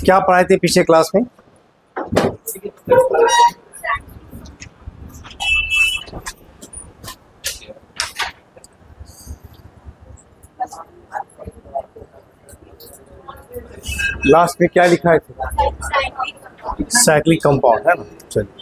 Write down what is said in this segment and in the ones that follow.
क्या पढ़ाए थे पिछले क्लास में? लास्ट में क्या लिखा है थे? साइक्लिक कंपाउंड है ना। चलिए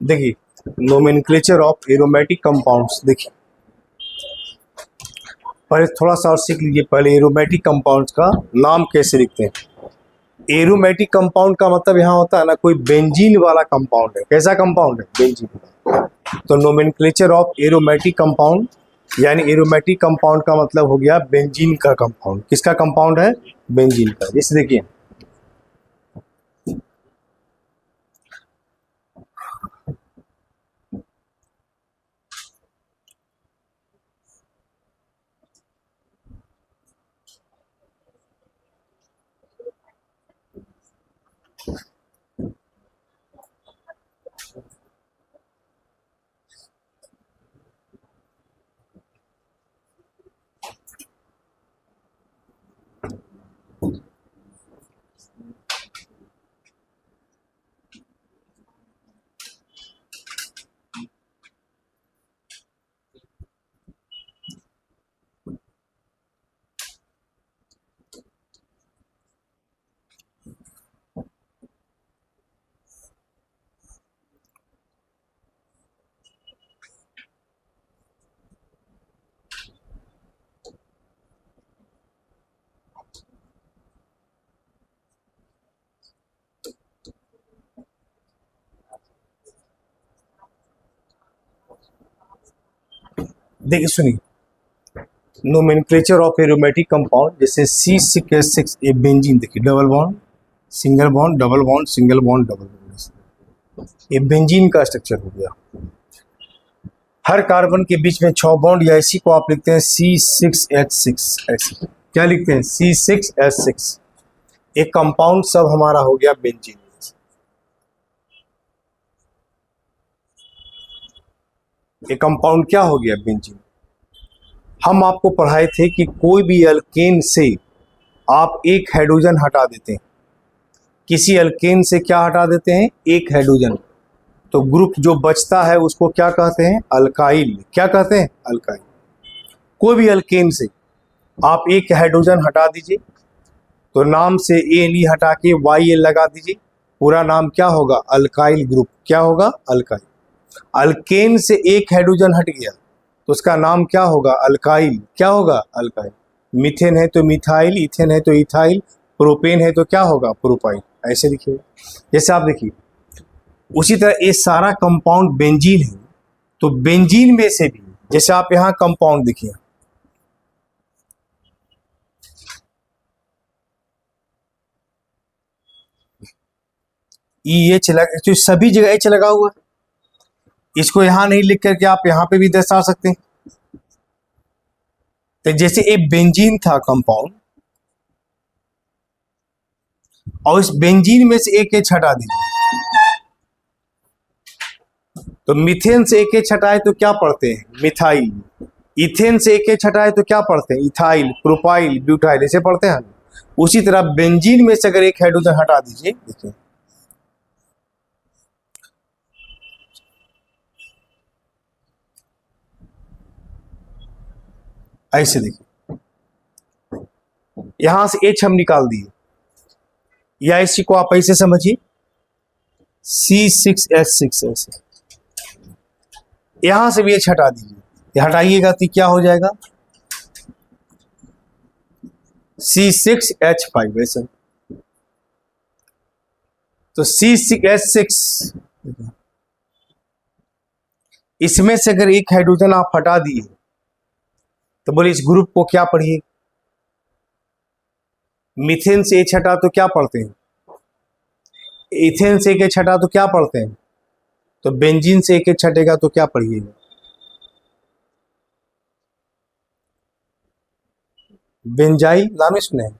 देखिए, नोमेनक्लेचर ऑफ एरोमेटिक कंपाउंड्स। देखिए पहले थोड़ा सा और सीख लीजिए। पहले एरोमेटिक कंपाउंड्स का नाम कैसे लिखते हैं। एरोमेटिक कंपाउंड का मतलब यहाँ होता है ना, कोई बेंजीन वाला कंपाउंड है। कैसा कंपाउंड है? बेंजीन। तो नोमेनक्लेचर ऑफ एरोमेटिक कंपाउंड, यानी एरोमेटिक कंपाउंड का मतलब हो गया बेंजीन का कंपाउंड। किसका कंपाउंड है? बेंजीन का। जैसे देखिए देखिए सुनिए, नोमेनक्लेचर ऑफ एरोमेटिक कंपाउंड जैसे C6H6 ए बेंजीन। देखिए double bond, single bond, double bond, single bond, double bond. ये बेंजीन का स्ट्रक्चर हो गया। हर कार्बन के बीच में 6 बॉन्ड या इसी को आप लिखते हैं C6H6। ऐसे क्या लिखते हैं? C6H6। एक कंपाउंड सब हमारा हो गया बेंजीन। एक कंपाउंड क्या हो गया? बेंजीन। हम आपको पढ़ाए थे कि कोई भी अल्केन से आप एक हाइड्रोजन हटा देते हैं। किसी अल्केन से क्या हटा देते हैं? एक हाइड्रोजन। तो ग्रुप जो बचता है उसको क्या कहते हैं? अल्काइल। क्या कहते हैं? अल्काइल। कोई भी अल्केन से आप एक हाइड्रोजन हटा दीजिए तो नाम से ए नी हटा के वाई एल लगा दीजिए, पूरा नाम क्या होगा? Alkyl group. क्या होगा? अल्काइल। अल्केन से एक हाइड्रोजन हट गया तो उसका नाम क्या होगा? अल्काइल। क्या होगा? अल्काइल। मीथेन है तो मिथाइल, इथेन है तो इथाइल, प्रोपेन है तो क्या होगा? प्रोपाइल। ऐसे लिखिए। जैसे आप देखिए, उसी तरह ये सारा कंपाउंड बेंजीन है। तो बेंजीन में से भी जैसे आप यहां कंपाउंड देखिए, ई एच लगा, तो सभी जगह एच लगा हुआ है। इसको यहां नहीं लिख करके आप यहां पे भी दर्शा सकते हैं। तो जैसे एक बेंजीन था कंपाउंड और इस बेंजीन में से एक एच हटा दीजिए तो मीथेन से एक एच हटाए तो क्या पढ़ते हैं? मिथाइल। इथेन से एक एच हटाए तो क्या पढ़ते हैं? Ethyl, propyl, butyl. ऐसे पढ़ते हैं। उसी तरह बेंजीन में से अगर एक हाइड्रोजन हटा दीजिए, देखिए ऐसे, देखिए यहां से एच हम निकाल दिए, या इसी को आप ऐसे समझिए C6H6। ऐसे यहां से भी एच हटा दीजिए, हटाइएगा तो क्या हो जाएगा? C6H5। ऐसे तो C6H6, इसमें से अगर एक हाइड्रोजन आप हटा दिए तो बोले इस ग्रुप को क्या पढ़िए? मीथेन से एच हटा तो क्या पढ़ते हैं? इथेन से एक एच हटा तो क्या पढ़ते हैं? तो बेंजीन से एक एच हटेगा तो क्या पढ़िएगा? बेंजाइल, नाम ही सुने हैं।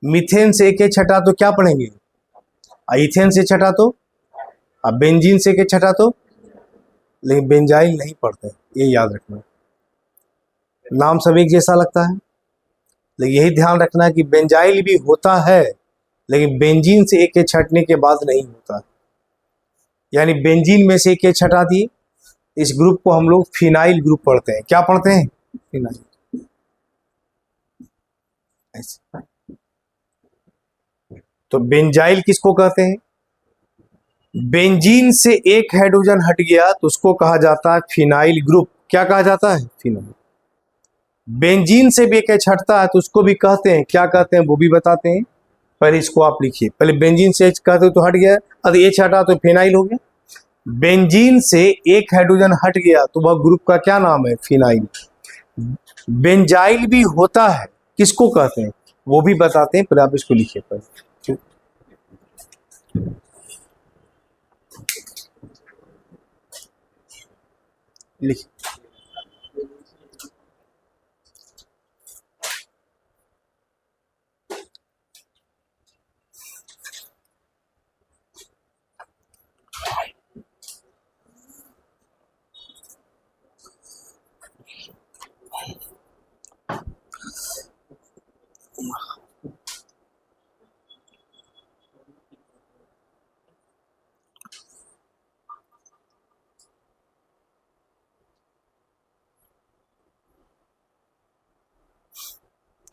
मीथेन से एक एच हटा तो क्या पढ़ेंगे? इथेन से छटा तो, अब बेंजीन से के छटा तो, लेकिन बेंजाइल नहीं पढ़ते, ये याद रखना। नाम सब एक जैसा लगता है, लेकिन यही ध्यान रखना है कि बेंजाइल भी होता है, लेकिन बेंजीन से एक छटने के बाद नहीं होता। यानी बेंजीन में से एक छटा दिए, इस ग्रुप को हम लोग फिनाइल ग्रुप पढ़ते हैं। क्या पढ़ते हैं? फिनाइल। ऐसे। तो बेंजाइल किसको कहते हैं? बेंजीन से एक हाइड्रोजन हट गया तो उसको कहा जाता है फिनाइल ग्रुप। क्या कहा जाता है? फिनाइल। बेंजीन से भी एक एच हटता है तो उसको भी कहते हैं, क्या कहते हैं वो भी बताते हैं। पहले इसको आप लिखिए, पहले बेंजीन से एच कहते तो हट गया, अब एच हटा तो फिनाइल हो गया। बेंजीन से एक हाइड्रोजन हट गया तो वह ग्रुप का क्या नाम है? फिनाइल। बेंजाइल भी होता है, किसको कहते हैं वो भी बताते हैं, पहले आप इसको लिखिए पहले। लिखिए।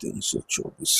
तीन सौ चौबीस।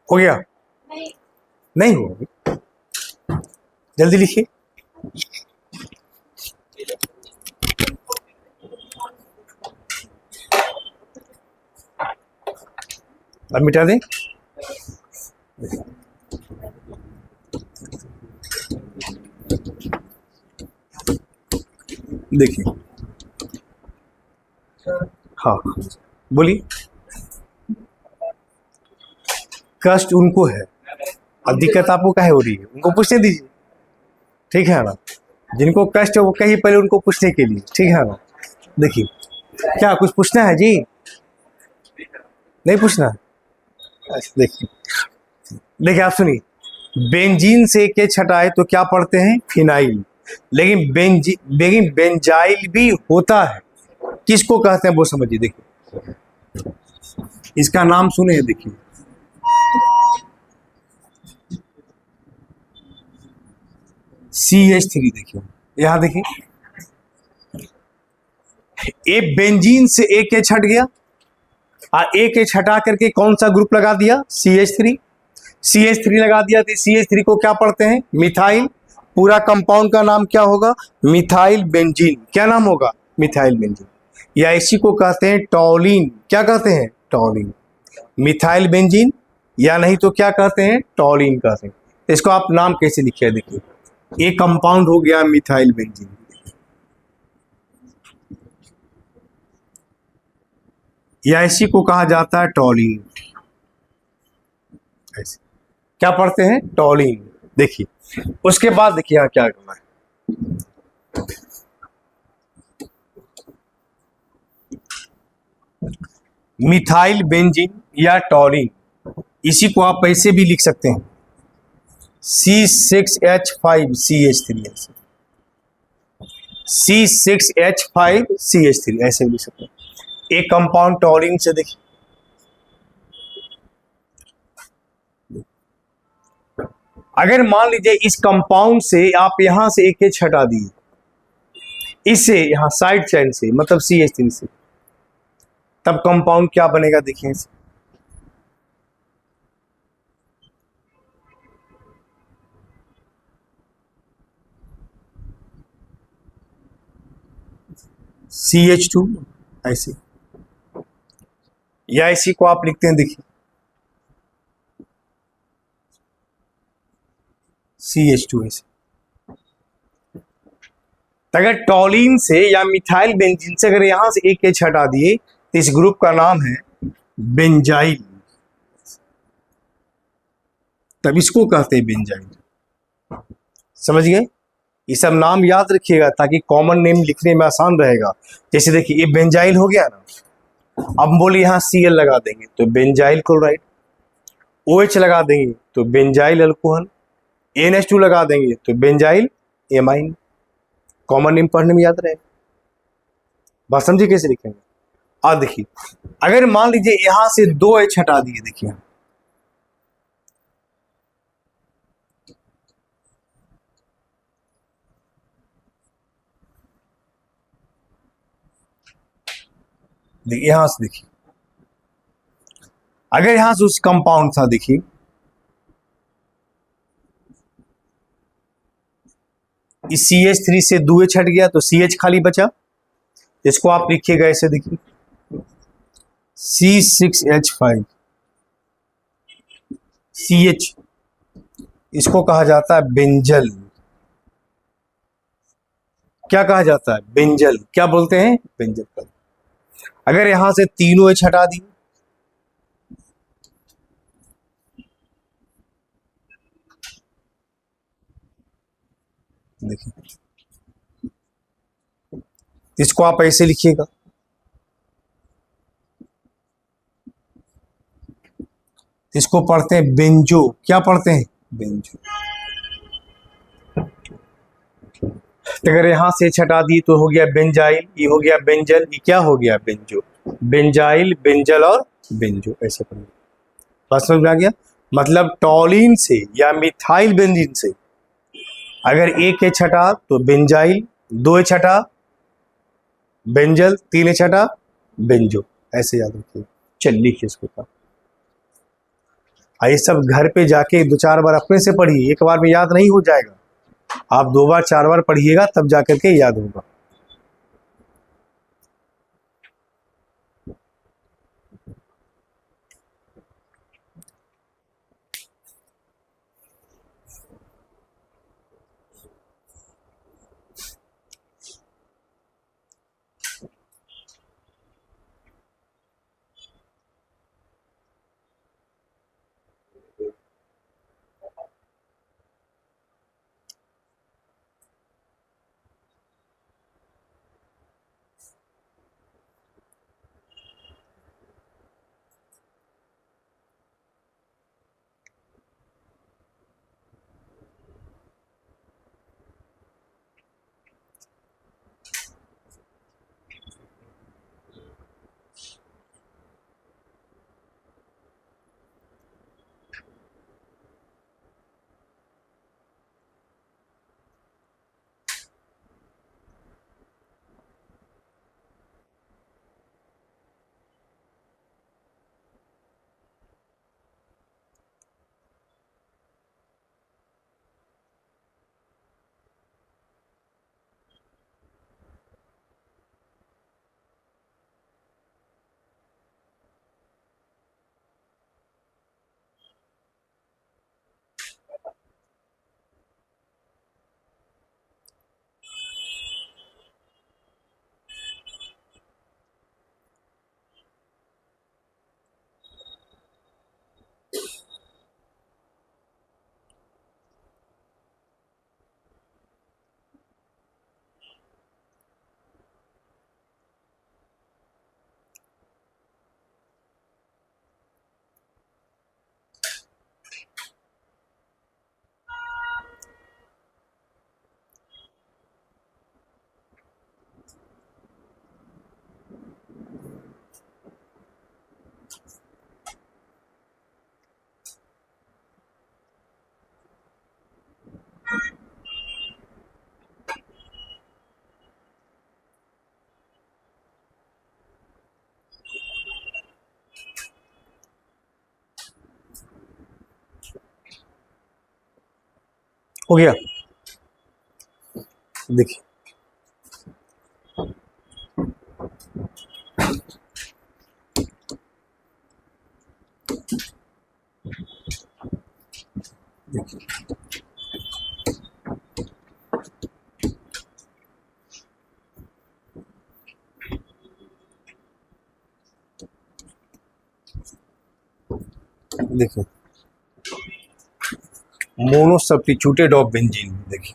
हो गया? नहीं हुआ? जल्दी लिखिए। अब मिटा दें। देखिए, हाँ बोलिए। कष्ट उनको है, अब दिक्कत आपको काहे हो रही है? उनको पूछने दीजिए, ठीक है ना? जिनको कष्ट है वो कहिए पहले उनको पूछने के लिए, ठीक है ना? देखिए, क्या कुछ पूछना है जी? नहीं पूछना? अच्छा, देखिए देखिए, आप सुनिए। बेंजीन से के छटाए तो क्या पढ़ते हैं? फिनाइल। लेकिन बेंजाइल भी होता है, किसको कहते हैं वो समझिए। देखिए, इसका नाम सुने हैं, देखिए CH3। देखिए यहां देखिए, ए बेंजीन से एक एच हट गया और एक एच हटा करके कौन सा ग्रुप लगा दिया, CH3। CH3 लगा दिया तो CH3 को क्या पढ़ते हैं, मिथाइल। पूरा कंपाउंड का नाम क्या होगा, मिथाइल बेंजीन। क्या नाम होगा, मिथाइल बेंजीन। या इसी को कहते हैं टॉलिन। क्या कहते हैं, टॉलिन। मिथाइल बेंजीन या नहीं तो क्या कहते हैं, टॉलिन कहते हैं। इसको आप नाम कैसे लिखे, देखिए एक कंपाउंड हो गया मिथाइल बेंजीन, या इसी को कहा जाता है टॉलिन। ऐसे क्या पढ़ते हैं, टॉलिन। देखिए उसके बाद देखिए यहाँ क्या करना है, मिथाइल बेंजीन या टॉलिन, इसी को आप ऐसे भी लिख सकते हैं C6H5CH3, C6H5CH3 ऐसे भी लिख सकते हैं। एक कंपाउंड टॉलिन से देखिए, अगर मान लीजिए इस कंपाउंड से आप यहां से एक एच हटा दिए, इससे यहां साइड चैन से मतलब CH3 से, तब कंपाउंड क्या बनेगा, देखिए CH2 ऐसे, या इसी को आप लिखते हैं, देखिए CH2 ऐसे। अगर टॉलिन से या मिथाइल बेंजीन से अगर यहां से एक एच हटा दिए तो इस ग्रुप का नाम है बेंजाइल, तब इसको कहते हैं बेंजाइल। समझ गए, ये सब नाम याद रखिएगा ताकि कॉमन नेम लिखने में आसान रहेगा। जैसे देखिए ये बेंजाइल हो गया ना, अब हम बोले यहाँ Cl लगा देंगे तो बेंजाइल क्लोराइड, OH लगा देंगे तो बेंजाइल अल्कोहल, NH2 लगा देंगे तो बेंजाइल एमाइन। कॉमन नेम पढ़ने में याद रहे, बात समझिए कैसे लिखेंगे। अब देखिए अगर मान लीजिए यहां से 2H हटा दिए, देखिए देखिए यहां से, देखिए अगर यहां से उस कंपाउंड था, देखिए इस CH3 से 2H हट गया तो CH खाली बचा, इसको आप लिखिएगा ऐसे, देखिए C6H5 CH, इसको कहा जाता है बेंजल। क्या कहा जाता है, बेंजल। क्या बोलते हैं, बेंजल। अगर यहां से तीनों एच हटा दी, देखिए इसको आप ऐसे लिखिएगा, इसको पढ़ते हैं बेंजो। क्या पढ़ते हैं, बेंजो। तो अगर यहां से एच हटा दी तो हो गया बेंजाइल, ये हो गया बेंजल, ये क्या हो गया, बेंजो। बेंजाइल, बेंजल और बेंजो ऐसे पढ़ेंगे। बात समझ में आ गया, मतलब टॉलिन से या मिथाइल बेंजीन से अगर एक एच हटा तो बेंजाइल, 2H हटा बेंजल, 3H हटा बेंजो, ऐसे याद रखिए। चल लिखिए इसको का। ये सब घर पे जाके 2-4 बार अपने से पढ़िए, एक बार में याद नहीं हो जाएगा। आप 2 बार 4 बार पढ़िएगा तब जाकर के याद होगा। हो गया। देखिए देखिए मोनो सब्स्टिट्यूटेड ऑफ बेंजीन। देखिए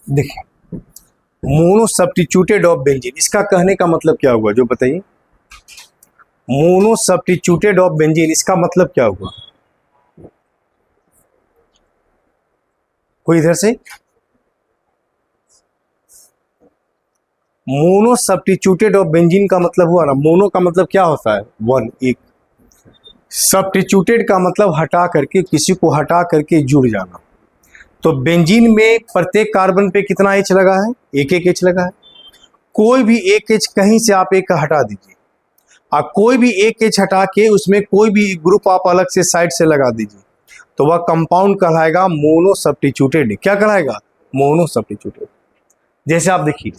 देखिए मोनो सब्स्टिट्यूटेड ऑफ बेंजीन, इसका कहने का मतलब क्या हुआ जो बताइए। मोनो सब्स्टिट्यूटेड ऑफ बेंजीन इसका मतलब क्या हुआ? कोई इधर से। मोनो सब्स्टिट्यूटेड ऑफ बेंजीन का मतलब हुआ ना, मोनो का मतलब क्या होता है? वन, एक। सब्स्टिट्यूटेड का मतलब हटा करके, किसी को हटा करके जुड़ जाना। तो बेंजीन में प्रत्येक कार्बन पे कितना एच लगा है? एक एक एच लगा है। कोई भी एक एच कहीं से आप एक हटा दीजिए, और कोई भी एक एच हटा के उसमें कोई भी ग्रुप आप अलग से साइड से लगा दीजिए, तो वह कंपाउंड कहलाएगा मोनो सब्स्टिट्यूटेड। क्या कहलाएगा? Mono substituted. जैसे आप देखिए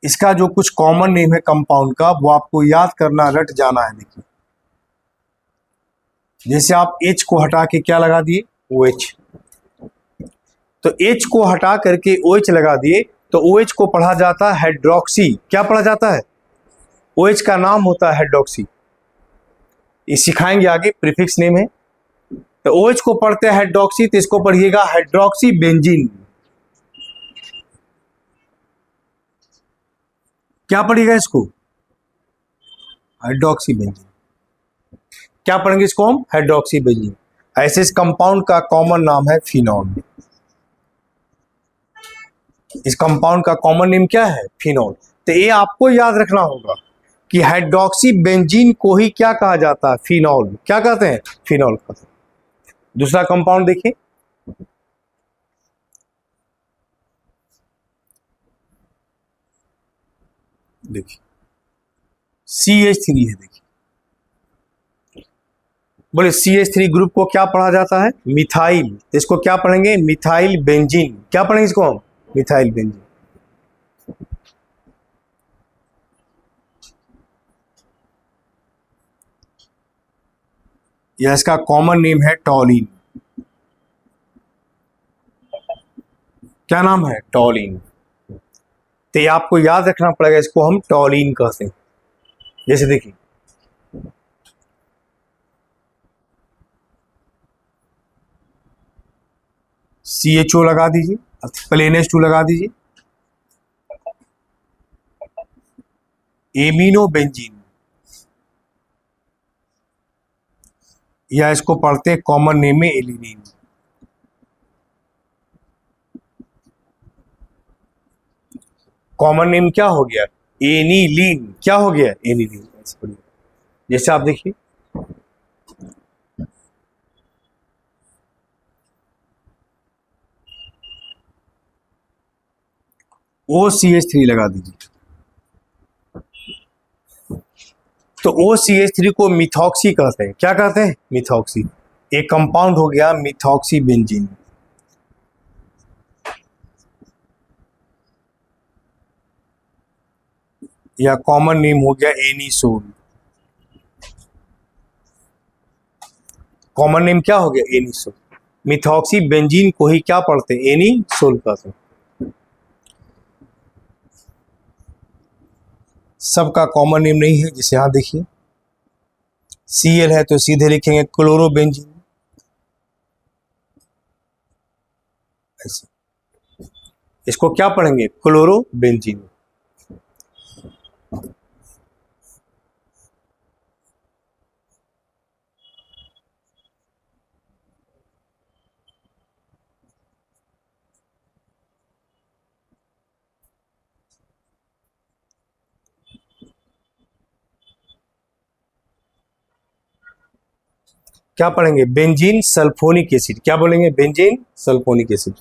इसका जो कुछ कॉमन नेम है कंपाउंड का, वो आपको याद करना, रट जाना है। देखिए जैसे आप H को हटा के क्या लगा दिए? OH। तो H को हटा करके OH लगा दिए, तो OH को पढ़ा जाता है हाइड्रोक्सी। क्या पढ़ा जाता है? OH का नाम होता है हाइड्रोक्सी। ये सिखाएंगे आगे, प्रीफिक्स नेम है। तो OH को पढ़ते हैं हाइड्रोक्सी, तो इसको पढ़िएगा हाइड्रोक्सी बेंजीन। क्या पढ़िएगा इसको? Hydroxy benzene. क्या पढ़ेंगे इसको हम? Hydroxy benzene. ऐसे इस कंपाउंड का कॉमन नाम है फिनॉल। इस कंपाउंड का कॉमन नेम क्या है? फिनॉल। तो ये आपको याद रखना होगा कि हाइड्रोक्सी बेंजीन को ही क्या कहा जाता है? फिनॉल। क्या कहते हैं? फिनॉल कहते हैं। दूसरा कंपाउंड देखिए, देखिए CH3 है। देखिए बोले CH3 ग्रुप को क्या पढ़ा जाता है? मिथाइल। इसको क्या पढ़ेंगे? Methyl benzene. क्या पढ़ेंगे इसको हम? Methyl benzene. यह इसका कॉमन नेम है टॉलिन। क्या नाम है? टॉलिन। तो ये आपको याद रखना पड़ेगा, इसको हम टॉलिन कहते हैं। जैसे देखिए CHO लगा दीजिए, प्लेन H2 लगा दीजिए, एमिनो बेंजीन, या इसको पढ़ते हैं कॉमन नेम में एलिनीन। कॉमन नेम क्या हो गया? एनिलीन। क्या हो गया? एनिलीन। जैसे आप देखिए OCH3 लगा दीजिए, तो OCH3 को मिथॉक्सी कहते हैं। क्या कहते हैं? मिथॉक्सी। एक कंपाउंड हो गया मिथॉक्सी बेंजीन। या कॉमन नेम हो गया एनीसोल। कॉमन नेम क्या हो गया? एनीसोल। मिथॉक्सी बेंजीन को ही क्या पढ़ते हैं? एनीसोल कहते हैं। सबका कॉमन नेम नहीं है, जैसे यहां देखिए Cl है तो सीधे लिखेंगे क्लोरोबेंजीन। ऐसे इसको क्या पढ़ेंगे? क्लोरोबेंजीन। क्या पढ़ेंगे? Benzene sulphonic acid. क्या बोलेंगे? Benzene sulphonic acid.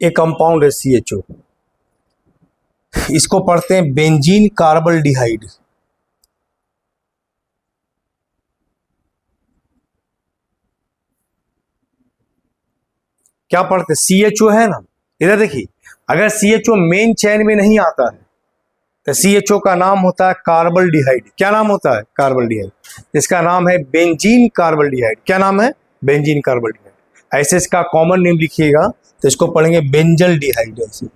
एक कंपाउंड है CHO, इसको पढ़ते हैं बेंजीन कार्बल्डिहाइड। क्या पढ़ते? CHO है ना, इधर देखिए, अगर CHO मेन चैन में नहीं आता है तो CHO का नाम होता है कार्बल्डिहाइड। क्या नाम होता है? कार्बल्डिहाइड। इसका नाम है बेंजीन कार्बल्डिहाइड। क्या नाम है? बेंजीन कार्बल्डिहाइड। ऐसे इसका कॉमन नेम लिखिएगा तो इसको पढ़ेंगे बेंजल डिहाइड। ऐसे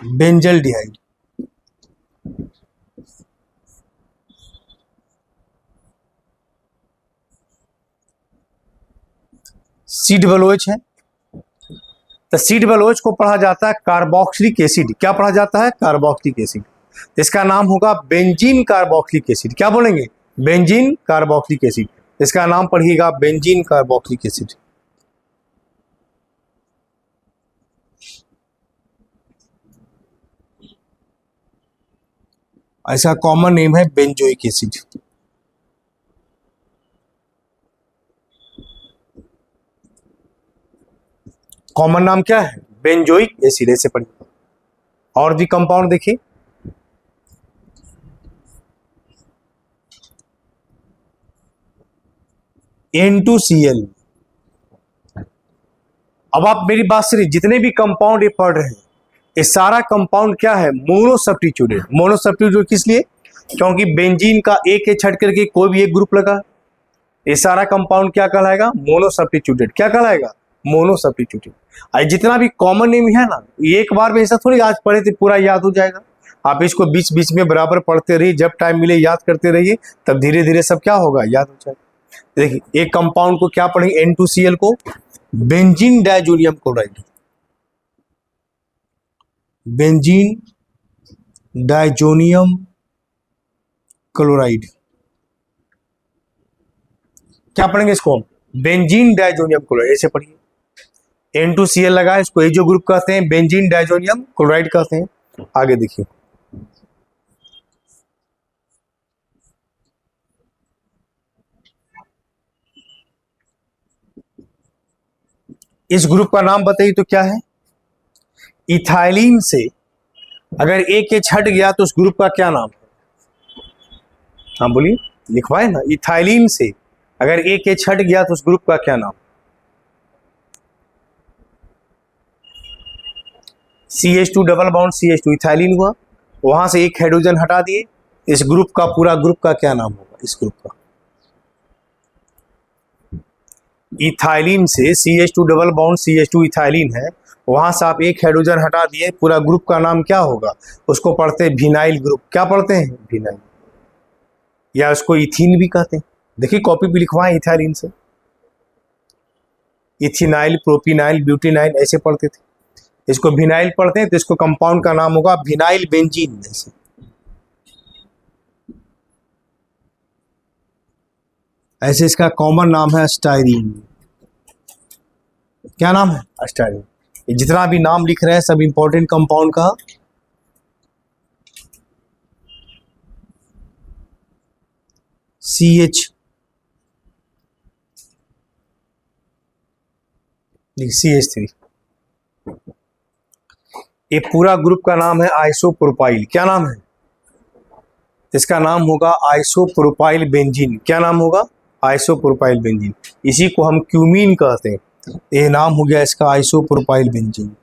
बेंजल डिहाइड। सी डबल OH है तो सी डबल OH को पढ़ा जाता है कार्बोक्सिलिक एसिड। क्या पढ़ा जाता है? Carboxylic acid. इसका नाम होगा बेंजीन कार्बोक्सिलिक एसिड। क्या बोलेंगे? Benzene carboxylic acid. इसका नाम पढ़िएगा बेंजीन कार्बोक्सिलिक एसिड। ऐसा कॉमन नेम है बेंजोइक एसिड। कॉमन नाम क्या है? Benzoic acid. ऐसे पढ़िए। और भी कंपाउंड देखिए, N2Cl। अब आप मेरी बात सुनिए, जितने भी कंपाउंड ये पढ़ रहे हैं ये सारा कंपाउंड क्या है? Mono substituted. मोनो सब्स्टिट्यूटेड किस लिए? क्योंकि बेंजीन का एक छट करके कोई भी एक ग्रुप लगा, ये सारा कंपाउंड क्या कहलाएगा? Mono substituted. क्या कहलाएगा? Mono substituted. जितना भी कॉमन नेम है ना, एक बार में ऐसा थोड़ी आज पढ़े तो पूरा याद हो जाएगा। आप इसको बीच बीच में बराबर पढ़ते रहिए, जब टाइम मिले याद करते रहिए, तब धीरे धीरे सब क्या होगा? याद हो जाएगा। देखिए, एक कंपाउंड को क्या पढ़ेंगे? N2Cl को benzene diazonium chloride. Benzene diazonium chloride. क्या पढ़ेंगे इसको? Benzene diazonium chloride. ऐसे पढ़िए। N2Cl लगा, इसको एजो ग्रुप कहते हैं, बेंजीन डाइजोनियम क्लोराइड कहते हैं। आगे देखिए, इस ग्रुप का नाम बताइए तो क्या है? इथाइलिन से अगर एक एच हट गया तो उस ग्रुप का क्या नाम? हाँ बोलिए, लिखवाए ना। इथाइलिन से अगर एक एच हट गया तो उस ग्रुप का क्या नाम? CH2 double bond CH2 ethylene हुआ, वहां से एक हाइड्रोजन हटा दिए, इस ग्रुप का पूरा ग्रुप का क्या नाम होगा? इस ग्रुप का इथाइलिन से CH2 double bond CH2 ethylene है, वहां से आप एक हाइड्रोजन हटा दिए, पूरा ग्रुप का नाम क्या होगा? उसको पढ़ते हैं विनाइल ग्रुप। क्या पढ़ते हैं? विनाइल, या उसको इथीन भी कहते हैं। देखिए कॉपी भी लिखवाएं, इथाइलिन से इथिनाइल, प्रोपिनाइल, ब्यूटिनाइल ऐसे पढ़ते थे। इसको विनाइल पढ़ते हैं तो इसको कंपाउंड का नाम होगा विनाइल बेंजीन। ऐसे ऐसे इसका कॉमन नाम है स्टाइरीन। क्या नाम है? स्टाइरीन। ये जितना भी नाम लिख रहे हैं सब इंपॉर्टेंट कंपाउंड का CH3। ये पूरा ग्रुप का नाम है आइसोप्रोपाइल। क्या नाम है? इसका नाम होगा आइसोप्रोपाइल बेंजीन। क्या नाम होगा? Isopropyl benzene. इसी को हम क्यूमीन कहते हैं। ये नाम हो गया इसका आइसोप्रोपाइल बेंजीन।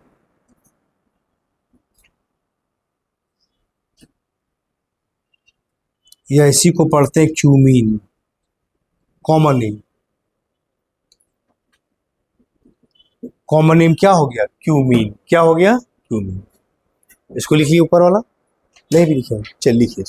या इसी को पढ़ते हैं cumene. Common name, common name क्या हो गया? क्यूमीन। क्या हो गया? क्यूमीन। इसको लिखिए ऊपर वाला। नहीं भी लिखे, चल लिखिए।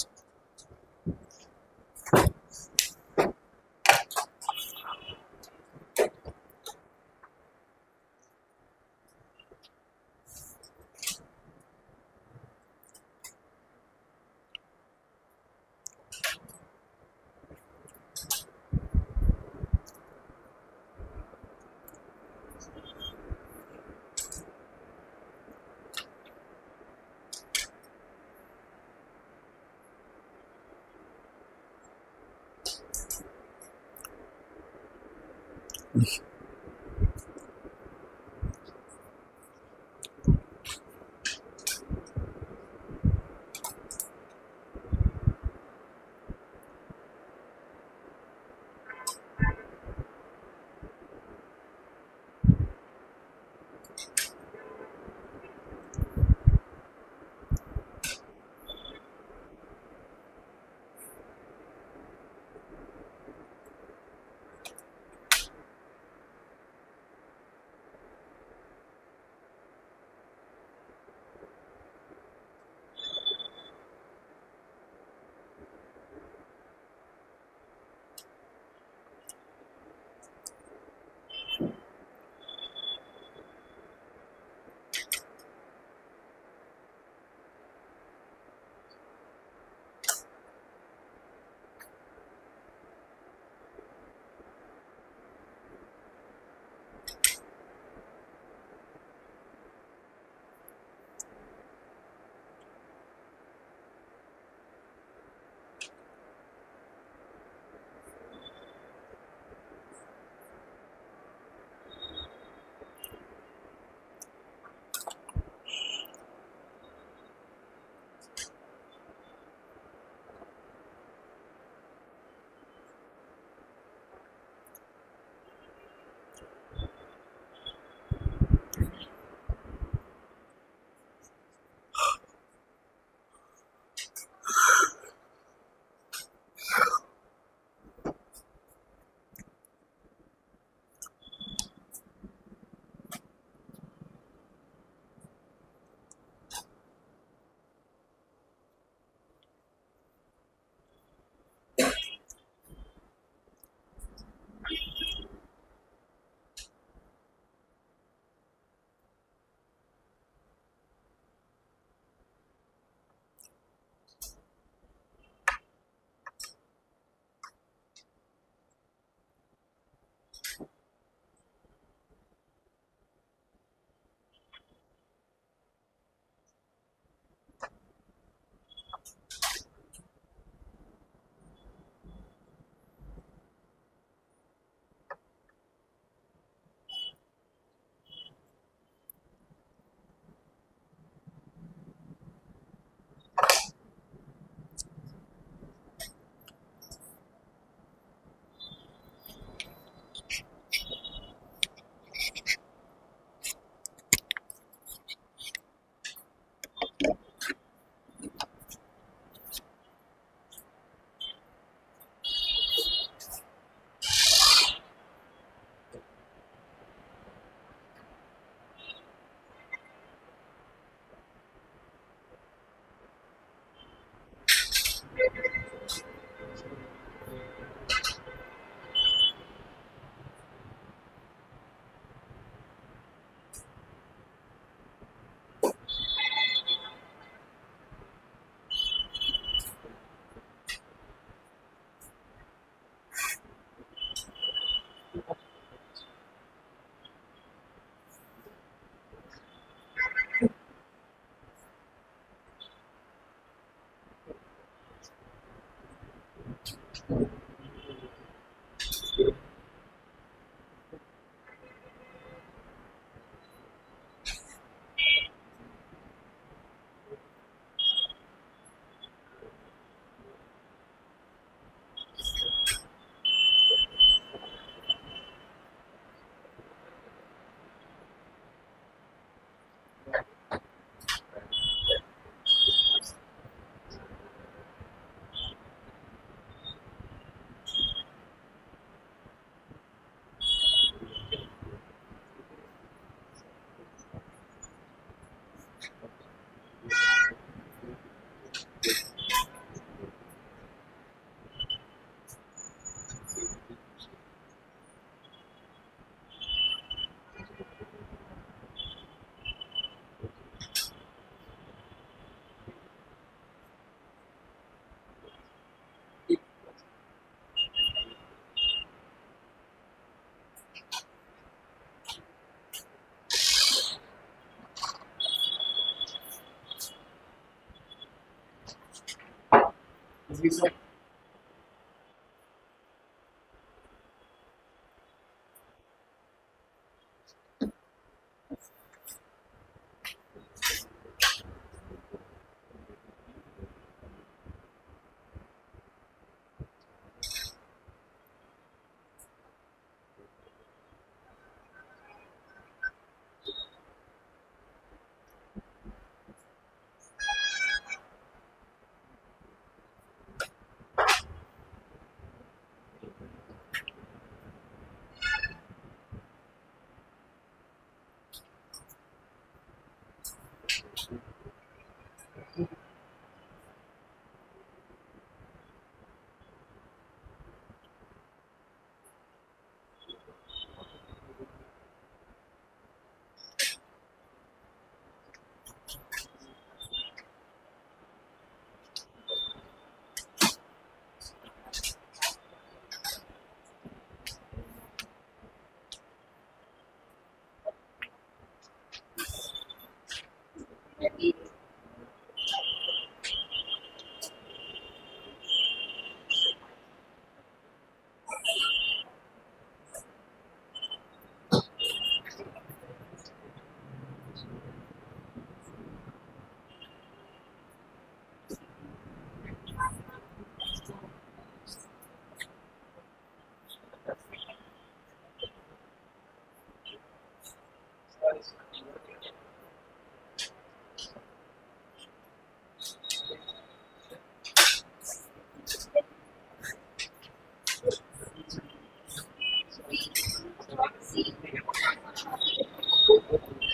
जी सर।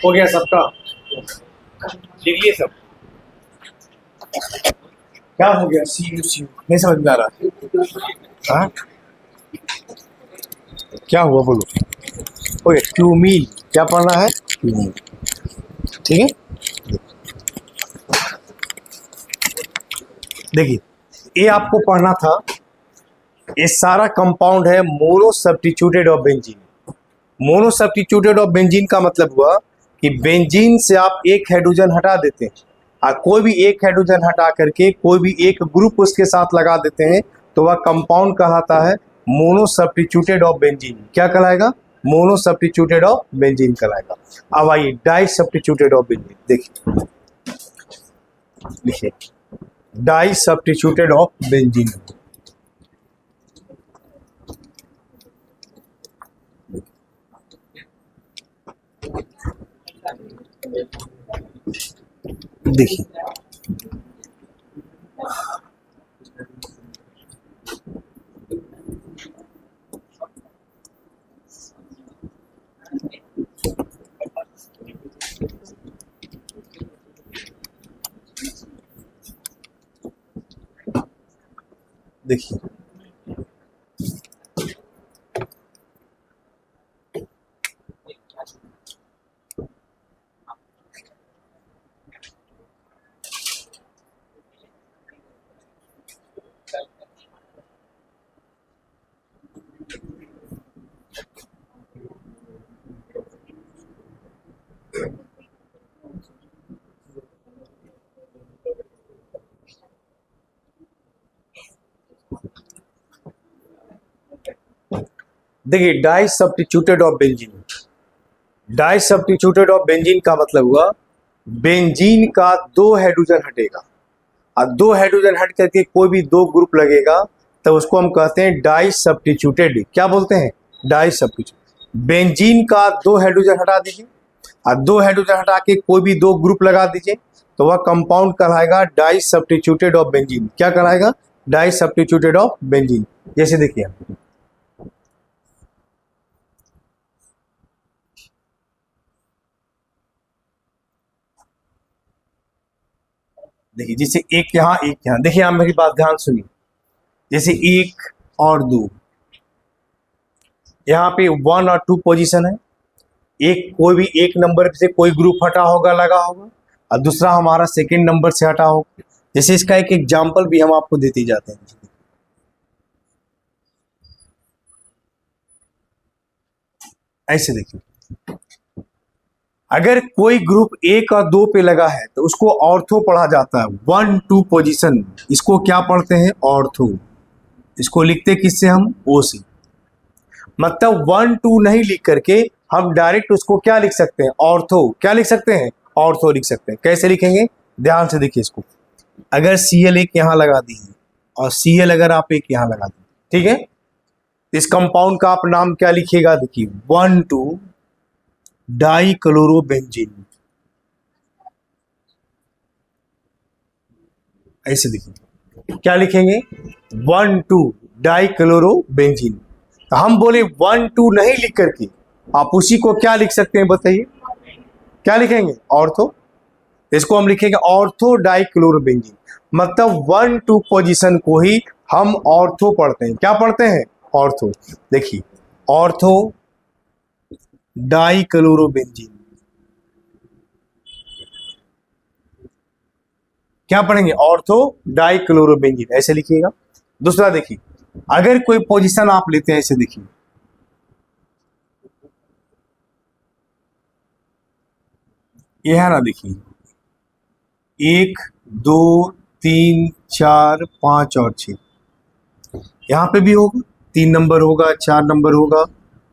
हो गया सबका? लिख लिए सब? क्या हो गया? सी नहीं समझ में आ रहा। हाँ, क्या हुआ बोलो? ओके, क्यूमीन क्या पढ़ना है? क्यूमीन, ठीक है। देखिए, ये आपको पढ़ना था। ये सारा कंपाउंड है mono substituted of benzene. Mono substituted of benzene का मतलब हुआ कि बेंजीन से आप एक हाइड्रोजन हटा देते हैं और कोई भी एक हाइड्रोजन हटा करके कोई भी एक ग्रुप उसके साथ लगा देते हैं, तो वह कंपाउंड कहलाता है मोनो सब्स्टिट्यूटेड ऑफ बेंजीन। क्या कहलाएगा? मोनो सब्स्टिट्यूटेड ऑफ बेंजीन कहलाएगा। अब आइए डाई सब्स्टिट्यूटेड ऑफ बेंजीन देखिए, लिखिए डाई सब्स्टिट्यूटेड ऑफ बेंजीन। देखिए, देखिए देखिए di substituted of benzene. Di substituted of benzene का मतलब हुआ बेंजीन का दो हाइड्रोजन हटेगा और दो हाइड्रोजन हट करके कोई भी दो ग्रुप लगेगा, तो उसको हम कहते हैं डाई सब्स्टिट्यूटेड। क्या बोलते हैं? Die substitute. बेंजीन का दो हाइड्रोजन हटा दीजिए और दो हाइड्रोजन हटा के कोई भी दो ग्रुप लगा दीजिए, तो वह कंपाउंड कहलाएगा डाई सब्स्टिट्यूटेड ऑफ बेंजीन। क्या कहलाएगा? Di substituted of benzene. जैसे देखिए, देखिए जैसे एक यहाँ एक यहाँ, देखिए आप मेरी बात ध्यान सुनिए। जैसे एक और दो, यहाँ पे 1 और 2 पोजीशन है। एक कोई भी एक नंबर से कोई ग्रुप हटा होगा, लगा होगा, और दूसरा हमारा सेकंड नंबर से हटा होगा। जैसे इसका एक एग्जाम्पल भी हम आपको देते जाते हैं। ऐसे देखिए, अगर कोई ग्रुप एक और दो पे लगा है तो उसको ऑर्थो पढ़ा जाता है। 1 2 पोजीशन, इसको क्या पढ़ते हैं? ऑर्थो। इसको लिखते किससे हम? ओ से। मतलब 1 2 नहीं लिख करके हम डायरेक्ट उसको क्या लिख सकते हैं? ऑर्थो। क्या लिख सकते हैं? ऑर्थो लिख सकते हैं। कैसे लिखेंगे? ध्यान से देखिए इसको। अगर Cl एक यहाँ लगा दीजिए और Cl अगर आप एक यहाँ लगा दीजिए, ठीक है, इस कंपाउंड का आप नाम क्या लिखिएगा? देखिए 1 2 डाई क्लोरोबेंजीन। ऐसे देखिए क्या लिखेंगे? 1 2 डाई क्लोरोबेंजीन। हम बोले 1 2 नहीं लिख करके आप उसी को क्या लिख सकते हैं? बताइए क्या लिखेंगे? ऑर्थो। इसको हम लिखेंगे ऑर्थो डाई क्लोरोबेंजीन। मतलब 1 2 पोजीशन को ही हम ऑर्थो पढ़ते हैं। क्या पढ़ते हैं? ऑर्थो। देखिए ऑर्थो डाई क्लोरोबेंजीन। क्या पढ़ेंगे? Ortho di chlorobenzene. ऐसे लिखिएगा। दूसरा देखिए, अगर कोई पोजीशन आप लेते हैं, ऐसे देखिए, यह है ना, देखिए 1 2 3 4 5 और 6। यहाँ पे भी होगा, 3 नंबर होगा, 4 नंबर होगा,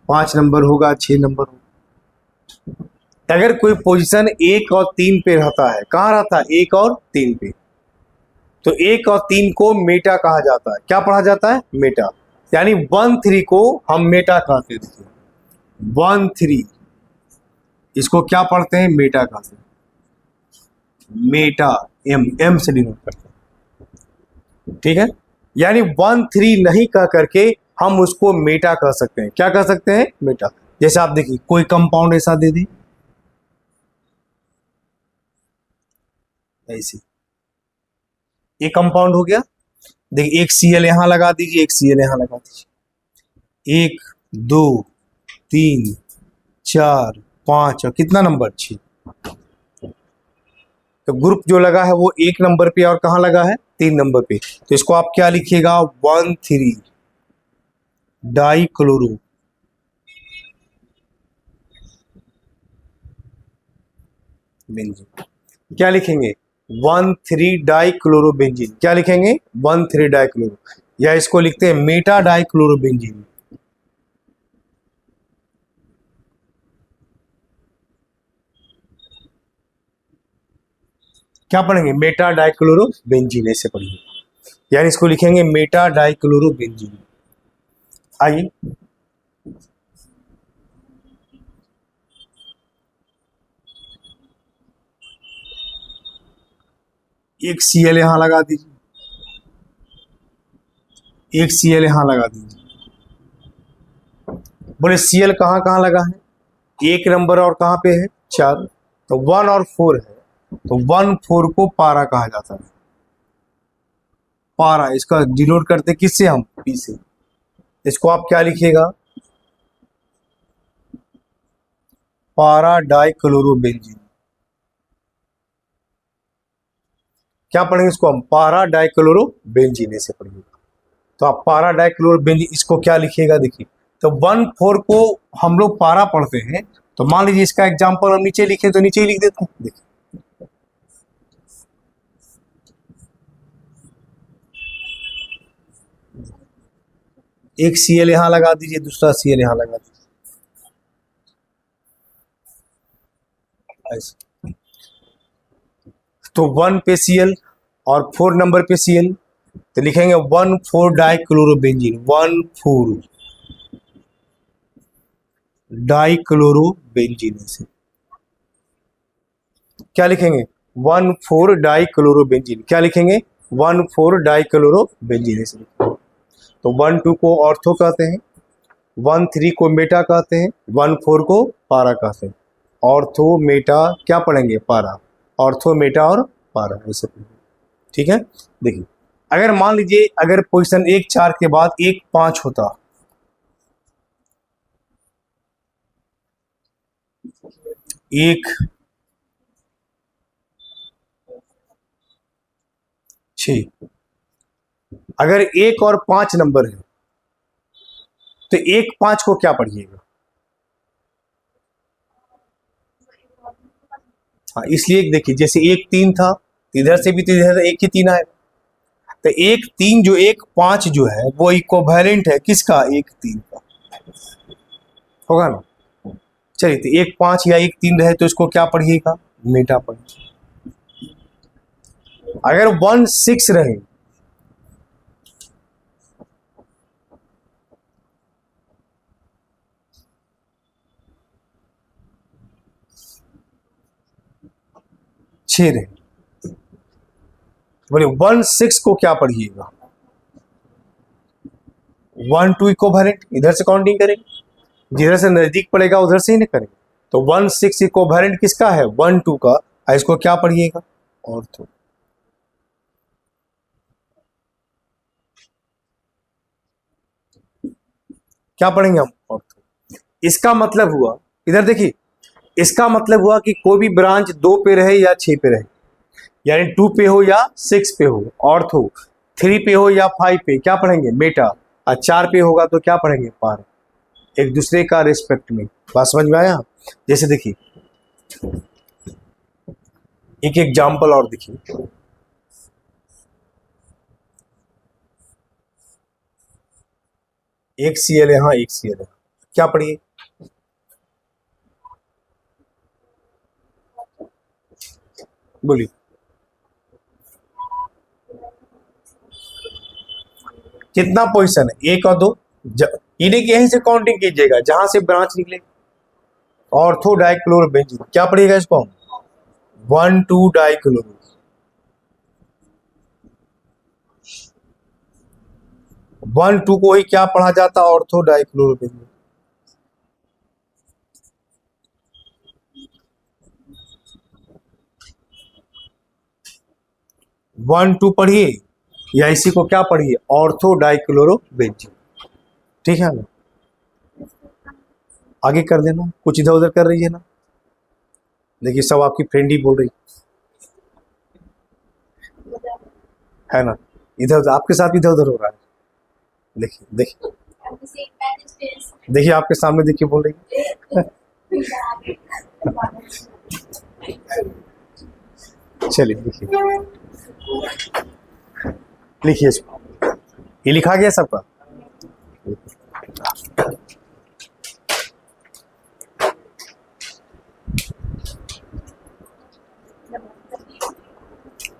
5 नंबर होगा, 6 नंबर होगा। अगर कोई पोजीशन 1 और 3 पे रहता है, कहाँ रहता है? 1 और 3 पे, तो 1 और 3 को मेटा कहा जाता है। क्या पढ़ा जाता है? मेटा। यानी 1 3 को हम मेटा कहते हैं। देखिए 1 3, इसको क्या पढ़ते हैं? मेटा कहते हैं। मेटा, एम से डिनोट करते हैं, ठीक है। यानी 1 3 नहीं कह करके हम उसको मेटा कह सकते हैं। क्या कह सकते हैं? मेटा। जैसे आप देखिए कोई कंपाउंड ऐसा दे दी, ऐसे एक कंपाउंड हो गया। देखिए एक Cl यहां लगा दीजिए, एक Cl यहां लगा दीजिए। 1 2 3 4 5 और कितना नंबर 6। तो ग्रुप जो लगा है वो 1 नंबर पे और कहाँ लगा है 3 नंबर पे। तो इसको आप क्या लिखिएगा 1,3 डाइक्लोरो बेंजीन। क्या लिखेंगे 1,3 डाइक्लोरोबेंजीन। क्या लिखेंगे 1,3 डाइक्लोरो, या इसको लिखते हैं मेटा डाइक्लोरोबेंजीन। क्या पढ़ेंगे मेटा डाइक्लोरोबेंजीन, ऐसे पढ़िए, यानी इसको लिखेंगे मेटा डाइक्लोरोबेंजीन। आइए एक Cl यहां लगा दीजिए, एक Cl यहां लगा दीजिए। बोले Cl कहां कहां लगा है, 1 नंबर और कहां पे है 4, तो 1 और 4 है, तो 1,4 को पारा कहा जाता है। पारा इसका डिनोट करते किससे हम P से। इसको आप क्या लिखिएगा पारा डाइक्लोरोबेंजीन। क्या पढ़ेंगे इसको हम पारा डाइक्लोरोबेंजीन, ऐसे पढ़िए। तो आप पारा डाइक्लोरोबेंजीन इसको क्या लिखिएगा देखिए, तो 1,4 को हम लोग पारा पढ़ते हैं, तो मान लीजिए इसका एग्जांपल हम नीचे लिखे तो नीचे ही लिख देते हैं। देखिए एक Cl यहां लगा दीजिए, दूसरा Cl यहां लगा दीजिए, ऐसे। तो 1 पे Cl और 4 नंबर पे Cl, तो लिखेंगे 1,4 डाइक्लोरोबेंजीन, 1,4 डाइक्लोरोबेंजीन से। क्या लिखेंगे 1,4 डाइक्लोरोबेंजीन। क्या लिखेंगे 1,4 डाइक्लोरोबेंजीन से। तो 1,2 को ऑर्थो कहते हैं, 1,3 को मेटा कहते हैं, 1,4 को पारा कहते हैं। ऑर्थो मेटा क्या पढ़ेंगे पारा, ऑर्थो मेटा और पारा, ऐसे पढ़ेंगे। ठीक है। देखिए अगर मान लीजिए अगर पोजीशन 1,4 के बाद 1,5 होता, 1,6, अगर 1 और 5 नंबर है तो 1,5 को क्या पढ़िएगा। हाँ इसलिए देखिए जैसे 1,3 था, इधर से भी तो इधर 1 ही 3 आएगा, तो 1,3 जो 1,5 जो है वो इक्विवेलेंट है किसका 1,3 का, होगा ना। चलिए तो 1,5 या 1,3 रहे तो इसको क्या पढ़िएगा मेटा पढ़िए। अगर 1,6 रहे, छह रहे, बोले 1,6 को क्या पढ़िएगा 1,2 इक्विवेलेंट, इधर से काउंटिंग करेंगे, जिधर से नजदीक पड़ेगा उधर से ही नहीं करेंगे। तो 1,6 इक्विवेलेंट किसका है 1,2 का, इसको क्या पढ़िएगा ऑर्थो। क्या पढ़ेंगे हम ऑर्थो। इसका मतलब हुआ, इधर देखिए, इसका मतलब हुआ कि कोई भी ब्रांच 2 पे रहे या 6 पे रहे, यानी 2 पे हो या 6 पे हो ऑर्थो, 3 पे हो या 5 पे क्या पढ़ेंगे मेटा, और 4 पे होगा तो क्या पढ़ेंगे पार, एक दूसरे का रिस्पेक्ट में। बात समझ में आया। जैसे देखिए एक एग्जाम्पल और देखिए, एक Cl यहां एक Cl है, क्या पढ़िए बोलिए। कितना पोजीशन है 1 और 2, इन्हीं के यहीं से काउंटिंग कीजिएगा जहां से ब्रांच निकले। ऑर्थो डाइक्लोरोबेंजीन क्या पढ़िएगा इसको 1,2 डाइक्लोरो, 1,2 को ही क्या पढ़ा जाता ऑर्थो डाइक्लोरोबेंजीन। 1 2 पढ़िए या इसी को क्या पढ़िए, ऑर्थो डाइक्लोरोबेंजीन। ठीक है ना, आगे कर देना, कुछ इधर उधर कर रही है ना। देखिए सब आपकी फ्रेंड ही बोल रही है ना, इधर उधर आपके साथ इधर उधर हो रहा है। देखिए देखिए देखिए आपके सामने देखिए बोल रही है। चलिए लिखिए, लिखिए इसको। ये लिखा गया सबका।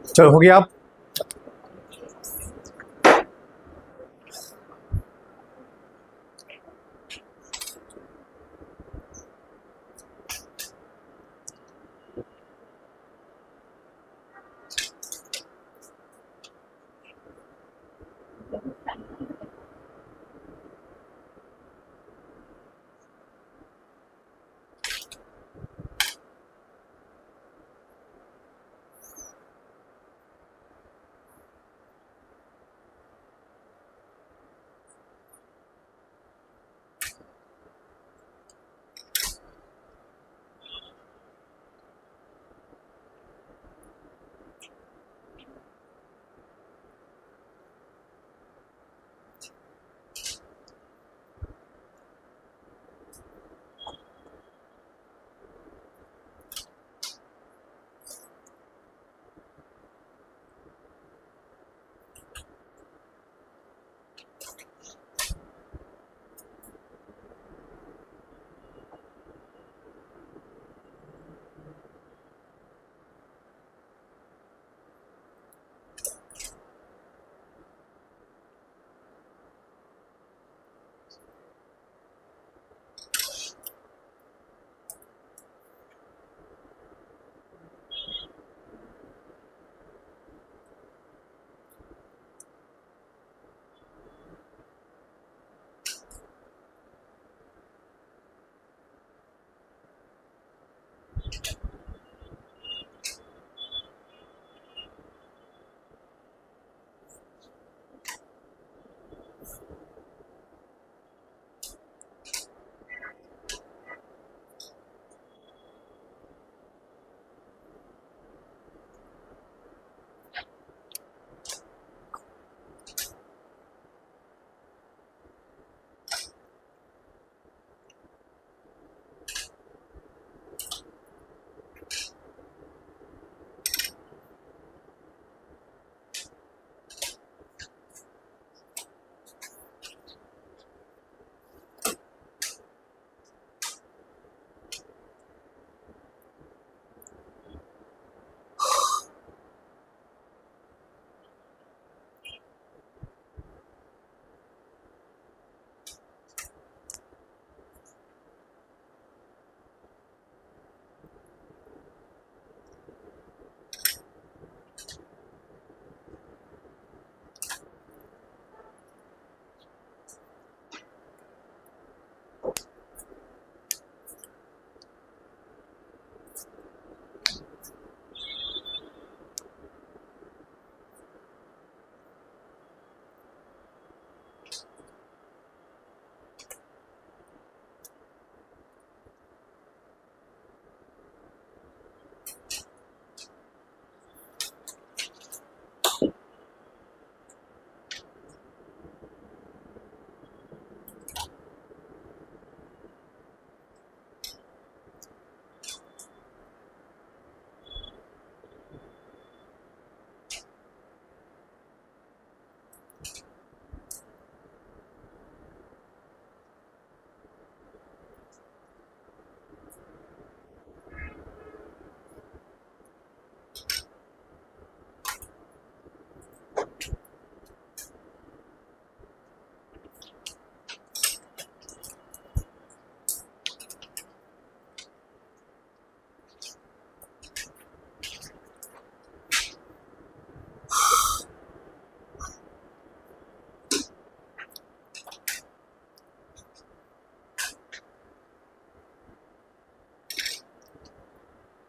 चलो हो गया आप।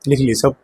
लिख लिए सब।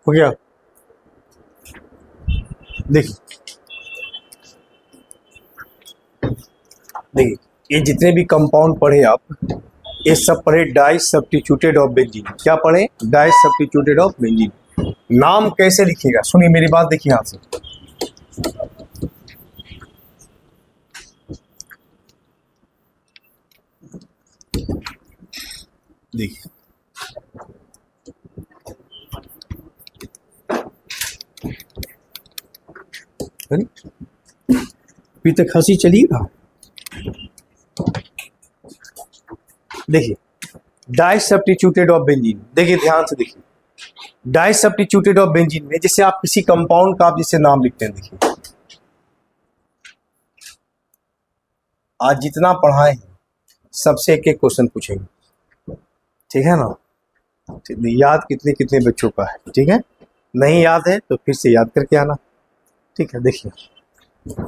हो गया। देखिए देखिए, ये जितने भी कंपाउंड पढ़े आप, ये सब पढ़े डाई सब्स्टिट्यूटेड ऑफ बेंजीन। क्या पढ़े? Di substituted of benzene. नाम कैसे लिखिएगा? सुनिए मेरी बात, देखिए यहां से। देखिए अभी तक हंसी चलिएगा। देखिए डाई सब्स्टिट्यूटेड ऑफ बेंजीन, देखिए ध्यान से देखिए। डाई सब्स्टिट्यूटेड ऑफ बेंजीन में जैसे आप किसी कंपाउंड का आप जिसे नाम लिखते हैं, देखिए आज जितना पढ़ाए हैं सबसे एक एक क्वेश्चन पूछेंगे, ठीक है ना? याद कितने कितने बच्चों का है, ठीक है? नहीं याद है तो फिर से याद करके आना, ठीक है? देखिए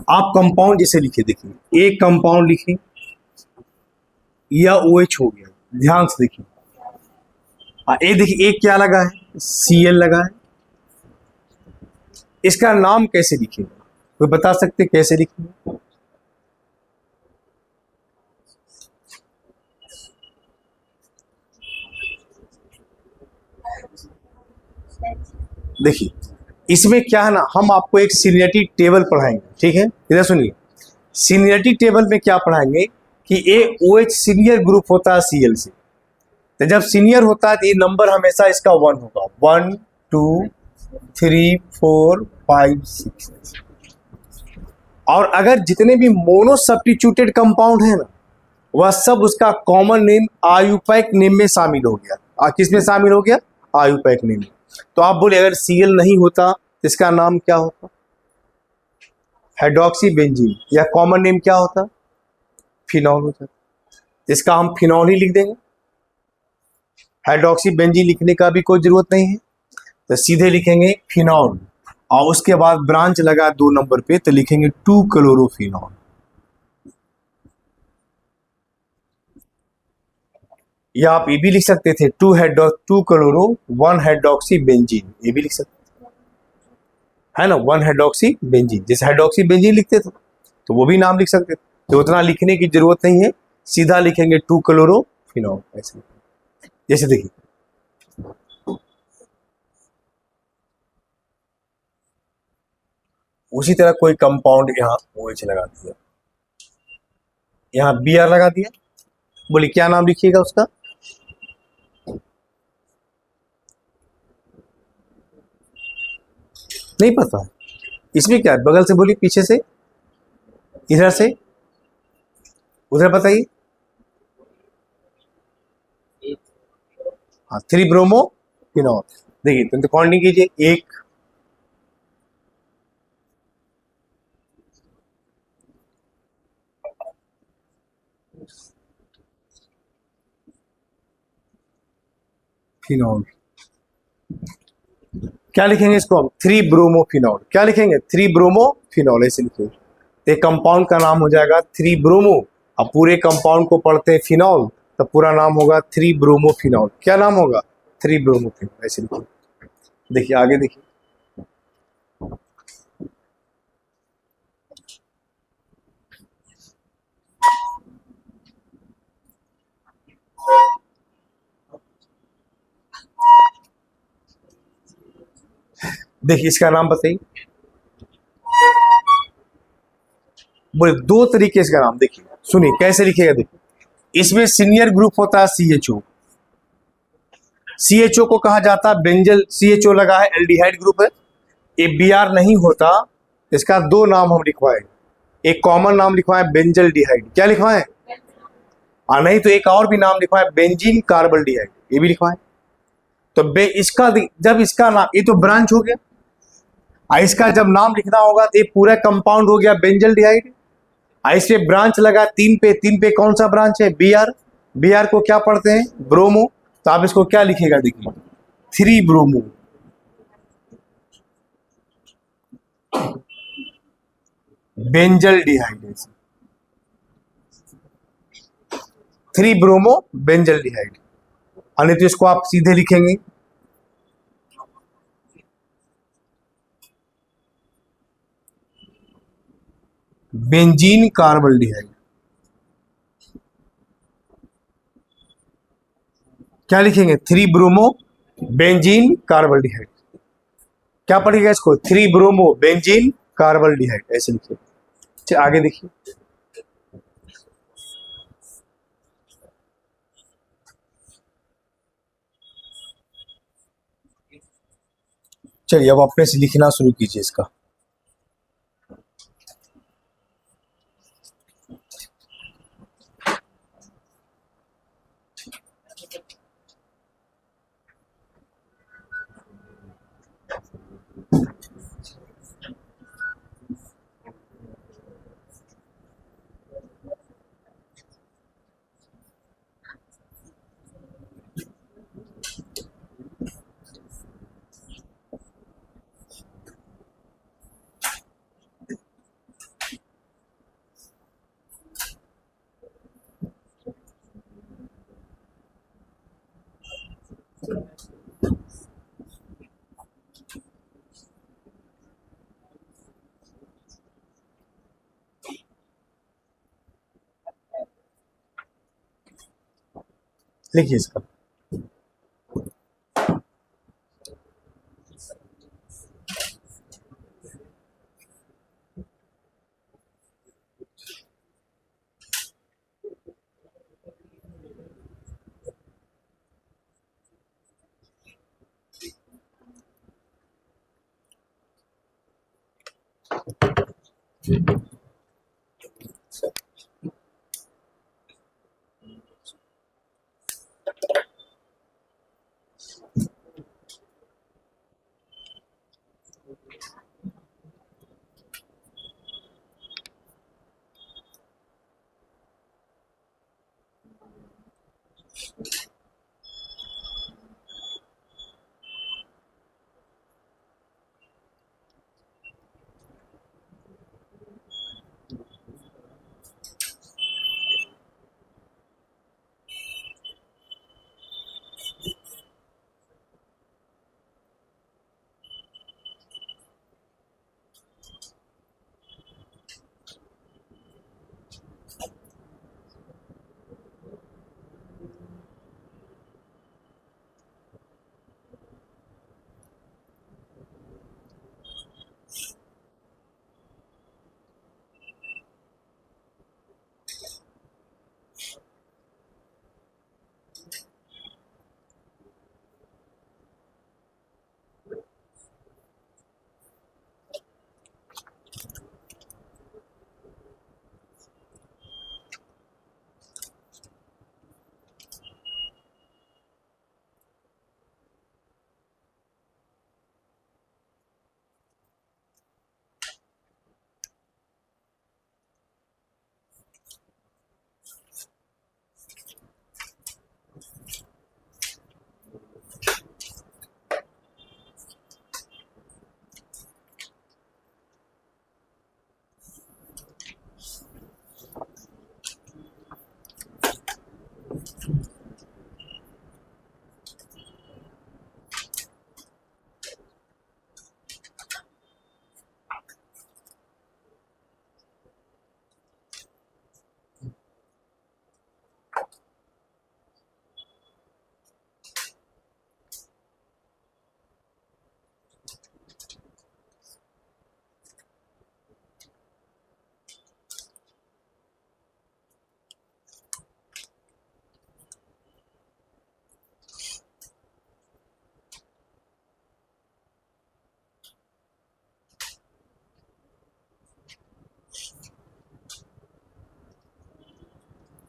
आप कंपाउंड जैसे लिखे, देखिए एक कंपाउंड लिखे या OH हो गया, ध्यान से देखिए। ये देखिए एक क्या लगा है? Cl लगा है। इसका नाम कैसे लिखेंगे? कोई बता सकते कैसे लिखेंगे? देखिए इसमें क्या है ना, हम आपको एक सीनियरिटी टेबल पढ़ाएंगे, ठीक है? इधर सुनिए, सीनियरिटी टेबल में क्या पढ़ाएंगे कि OH सीनियर ग्रुप होता है Cl से, तो जब सीनियर होता है तो ये नंबर हमेशा इसका 1 होगा। 1 2 3 4 5 6। और अगर जितने भी मोनो सब्स्टिट्यूटेड कंपाउंड है ना, वह सब उसका कॉमन नेम आयुपैक नेम में शामिल हो गया। किस में शामिल हो गया? आयुपैक नेम में। तो आप बोले अगर Cl नहीं होता तो इसका नाम क्या होता? हाइड्रोक्सी बेंजीन, या कॉमन नेम क्या होता? फिनॉल होता। इसका हम फिनॉल ही लिख देंगे, हाइड्रोक्सी बेंजीन लिखने का भी कोई जरूरत नहीं है, तो सीधे लिखेंगे फिनॉल। और उसके बाद ब्रांच लगा 2 नंबर पे तो लिखेंगे 2 क्लोरोफिनॉल। या आप ये भी लिख सकते थे 2 क्लोरो 1 हाइड्रोक्सी बेंजीन, ये भी लिख सकते है ना, 1 हाइड्रोक्सी बेंजीन। जैसे हाइड्रोक्सी बेंजीन लिखते थे तो वो भी नाम लिख सकते थे, तो उतना लिखने की जरूरत नहीं है, सीधा लिखेंगे 2 क्लोरोफिनॉल ऐसे। जैसे देखिए उसी तरह कोई कंपाउंड यहाँ OH लगा दिया, यहाँ Br लगा दिया, बोलिए क्या नाम लिखिएगा उसका? नहीं पता? इसमें क्या है? बगल से बोलिए, पीछे से, इधर से उधर बताइए। हाँ 3 ब्रोमो फिनॉल। देखिए तो काउंटिंग कीजिए, 1 फिनॉल। क्या लिखेंगे इसको हम? 3 ब्रोमोफिनॉल। क्या लिखेंगे? 3 ब्रोमोफिनॉल ऐसे लिखेंगे। एक कंपाउंड का नाम हो जाएगा 3 ब्रोमो। अब पूरे कंपाउंड को पढ़ते हैं फिनॉल, तो पूरा नाम होगा 3 ब्रोमोफिनॉल। क्या नाम होगा? 3 ब्रोमोफिनॉल ऐसे लिखेंगे। देखिए आगे देखिए, देखिए इसका नाम बताइए। बोले 2 तरीके से नाम, देखिए सुनिए कैसे लिखेगा। देखिए इसमें सीनियर ग्रुप होता है CHO। CHO को कहा जाता है बेंजल, CHO लगा है एल्डिहाइड ग्रुप है। ये Br नहीं होता, इसका 2 नाम हम लिखवाए। एक कॉमन नाम लिखवाए बेंजल डिहाइड। क्या लिखवाए? और नहीं तो एक और भी नाम लिखा है बेंजीन कार्बल्डिहाइड, ये भी लिखा है। तो इसका जब इसका नाम, ये तो ब्रांच हो गया, और इसका जब नाम लिखना होगा तो ये पूरा कंपाउंड हो गया बेंजल्डिहाइड। इससे ब्रांच लगा तीन पे, तीन पे कौन सा ब्रांच है? बीआर। बीआर को क्या पढ़ते हैं? ब्रोमो। तो आप इसको क्या लिखेगा, देखिए 3 ब्रोमो, बेंजल्डिहाइड, 3 ब्रोमो बेंजल्डिहाइड। और नहीं तो इसको आप सीधे लिखेंगे बेंजीन कार्बल्डिहाइड। क्या लिखेंगे? 3 ब्रोमो बेंजीन कार्बल्डिहाइड। क्या पढ़ेगा इसको? 3 ब्रोमो बेंजीन कार्बल्डिहाइड, ऐसे लिखिए। चलिए आगे देखिए। चलिए अब अपने से लिखना शुरू कीजिए इसका। लिखिए इसका।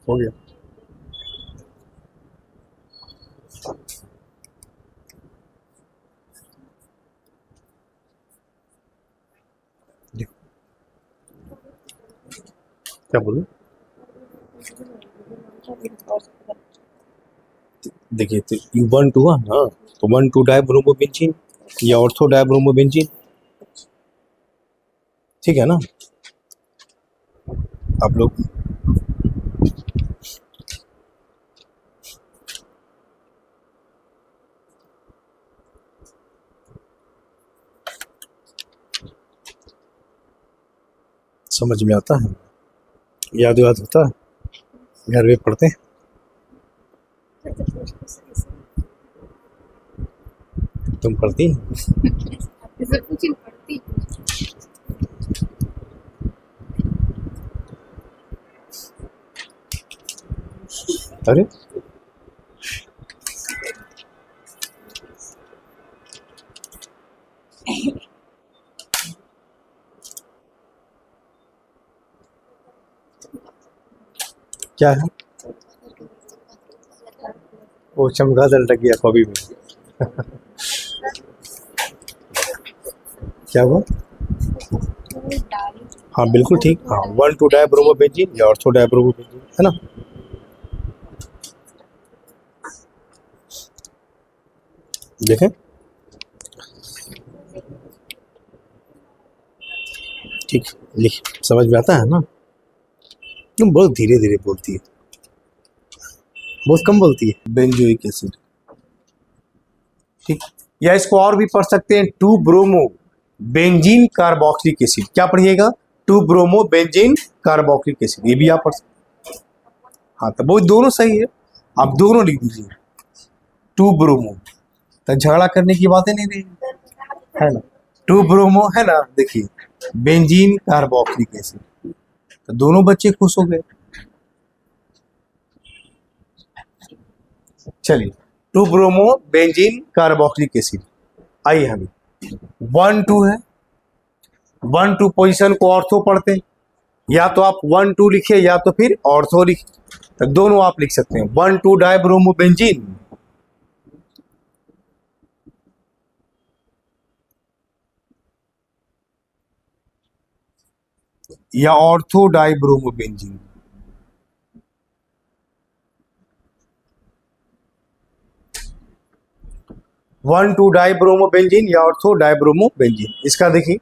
हो गया। देखो क्या बोलूं, देखिए तो U12 हुआ ना, तो 1,2 डाइब्रोमोबेंजीन या ऑर्थो डाइब्रोमोबेंजीन, ठीक है ना। आप लोग समझ में आता है, याद होता है, घर में पढ़ते हैं। तुम पढ़ती हैं? अरे क्या है वो, चमगादड़ लग गया कॉपी में। क्या हुआ? हाँ बिल्कुल ठीक, हाँ 1,2 डाइब्रोमोबेंजीन या ऑर्थो डाइब्रोमोबेंजीन, है ना। देखें, ठीक, लिख, समझ में आता है ना। तुम बहुत धीरे धीरे बोलती है, बहुत कम बोलती है। बेंजोइक एसिड, ठीक, या इसको और भी पढ़ सकते हैं 2 ब्रोमो बेंजीन कार्बोक्सिलिक एसिड। क्या पढ़िएगा? 2 ब्रोमो बेंजीन कार्बोक्सिलिक एसिड, ये भी आप पढ़ सकते हैं। हाँ तो वो दोनों सही है, आप दोनों लिख दीजिए 2 ब्रोमो, तो झगड़ा करने की बातें नहीं रही, है ना। 2 ब्रोमो है ना, देखिए बेंजीन कार्बोक्सिलिक एसिड, तो दोनों बच्चे खुश हो गए। चलिए 2 ब्रोमो बेंजीन कार्बोक्सिलिक एसिड, आइए हमें 1,2 है, 1,2 पोजीशन को ऑर्थो पढ़ते हैं, या तो आप 1,2 लिखिए या तो फिर ऑर्थो लिखिए, तो दोनों आप लिख सकते हैं 1,2 डाइब्रोमो बेंजीन या ortho dibromo benzene. One two dibromo benzene या ऑर्थो डाइब्रोमो बेंजीन। इसका देखिए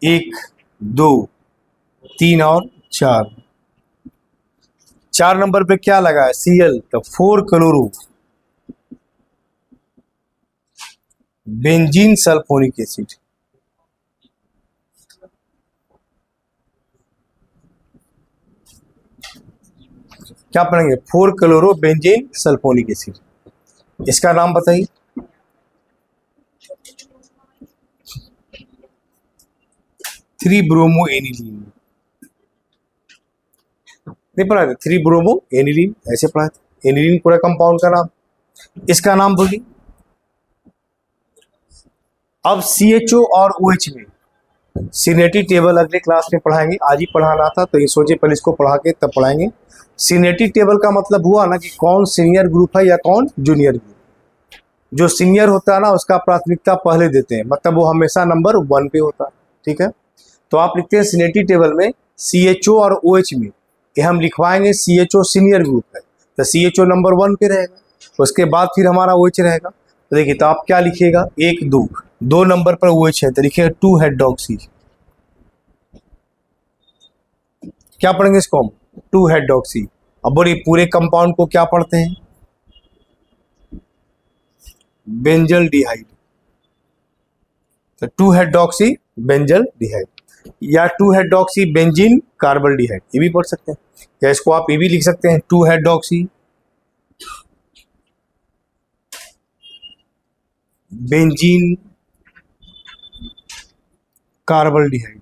1 2 3 और 4, 4 नंबर पे क्या लगा है? Cl, तो 4 क्लोरो बेंजीन सल्फोनिक एसिड। क्या पढ़ेंगे? 4 क्लोरो बेंजीन सल्फोनिक एसिड। इसका नाम बताइए। थ्री ब्रोमो एनिलीन, नहीं पढ़ा था? 3 ब्रोमो एनिलीन ऐसे पढ़ा था, एनिलीन पूरा कंपाउंड का नाम। इसका नाम बोलिए। अब CHO और OH में सिनेटी टेबल अगले क्लास में पढ़ाएंगे, आज ही पढ़ाना था तो ये सोचे पहले इसको पढ़ा के तब पढ़ाएंगे। सिनेटी टेबल का मतलब हुआ ना कि कौन सीनियर ग्रुप है या कौन जूनियर ग्रुप। जो सीनियर होता है ना उसका प्राथमिकता पहले देते हैं, मतलब वो हमेशा नंबर 1 पे होता है, ठीक है। तो आप लिखते हैं सिनेटी टेबल में CHO और OH में, ये हम लिखवाएंगे CHO सीनियर ग्रुप है तो CHO नंबर 1 पे रहेगा, उसके बाद फिर हमारा OH रहेगा। तो देखिए, तो आप क्या लिखिएगा? 1 2 नंबर पर OH है तो लिखिएगा 2 हाइड्रोक्सी। क्या पढ़ेंगे इसको हम? 2 हाइड्रोक्सी। अब बोलिए पूरे कंपाउंड को क्या पढ़ते हैं? बेंजल डिहाइड, तो 2 हाइड्रोक्सी बेंजल डिहाइड या 2 हाइड्रोक्सी बेंजीन कार्बल डिहाइड, ये भी पढ़ सकते हैं। या इसको आप ये भी लिख सकते हैं 2 हाइड्रोक्सी बेंजीन कार्बल डिहाइड।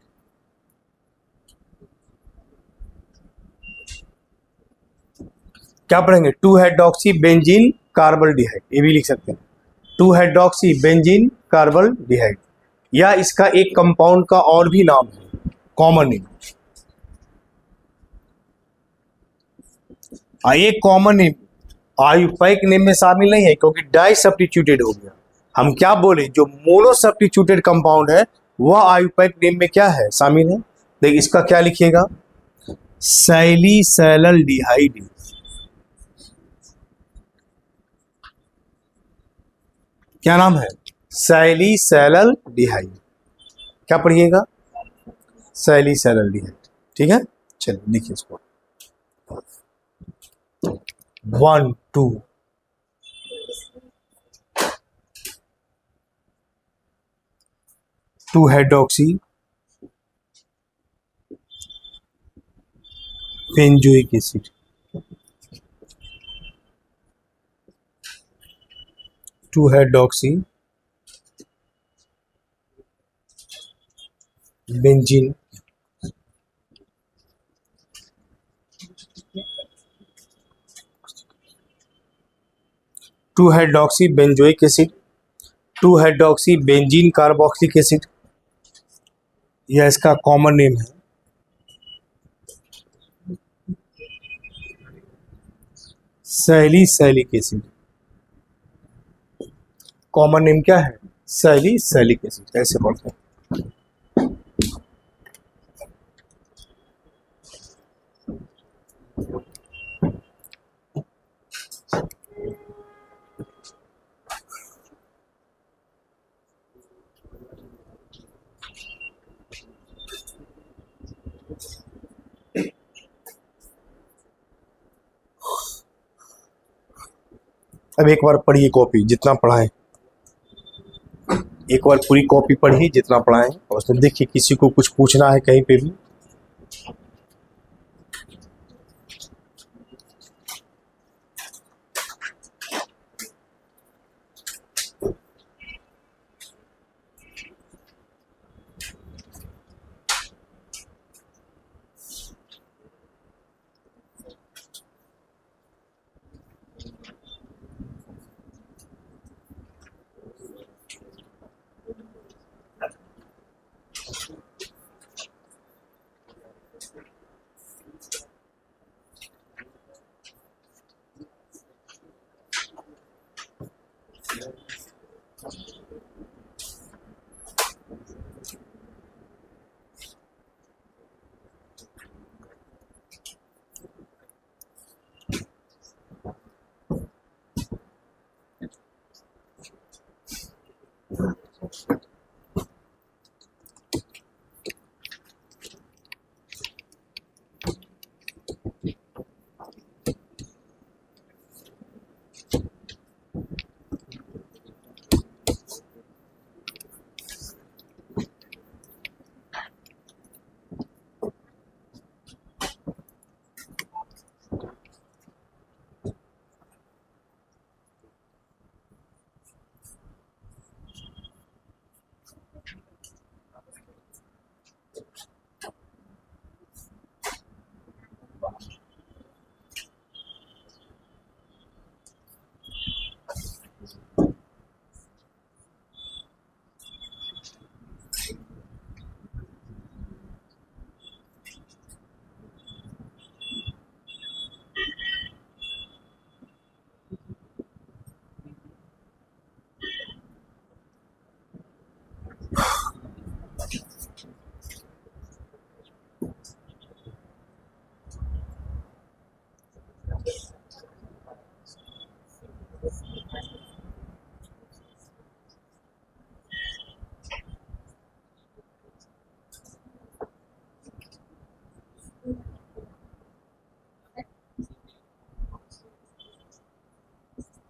क्या पढ़ेंगे? 2 हाइड्रोक्सी बेंजीन कार्बल डिहाइड, ये भी लिख सकते हैं 2 हाइड्रोक्सी बेंजीन कार्बल डिहाइड। या इसका एक कंपाउंड का और भी नाम है, कॉमन नेम। एक कॉमन नेम आयुपैक नेम में शामिल नहीं है क्योंकि डाई सब्स्टिट्यूटेड हो गया। हम क्या बोले, जो मोनो सब्स्टिट्यूटेड कंपाउंड है वह आयुपैक नेम में क्या है, शामिल है। देखिए इसका क्या लिखिएगा, सैलिसैल्डिहाइड। क्या नाम है, सैलिसैल्डिहाइड। क्या पढ़िएगा, सैलिसैल्डिहाइड। ठीक है, चलिए लिखिए इसको। 1 2 2 hydroxy benzoic acid, 2 hydroxy benzene, two hydroxy benzoic acid, 2 hydroxy benzene carboxylic acid, यह इसका कॉमन नेम है। सैलिसैलिक एसिड, कॉमन नेम क्या है, सैलिसैलिक एसिड, ऐसे बोलते हैं। अब एक बार पढ़िए कॉपी, जितना पढ़ाएं एक बार पूरी कॉपी पढ़िए जितना पढ़ाएं, और उसमें देखिए किसी को कुछ पूछना है कहीं पे भी।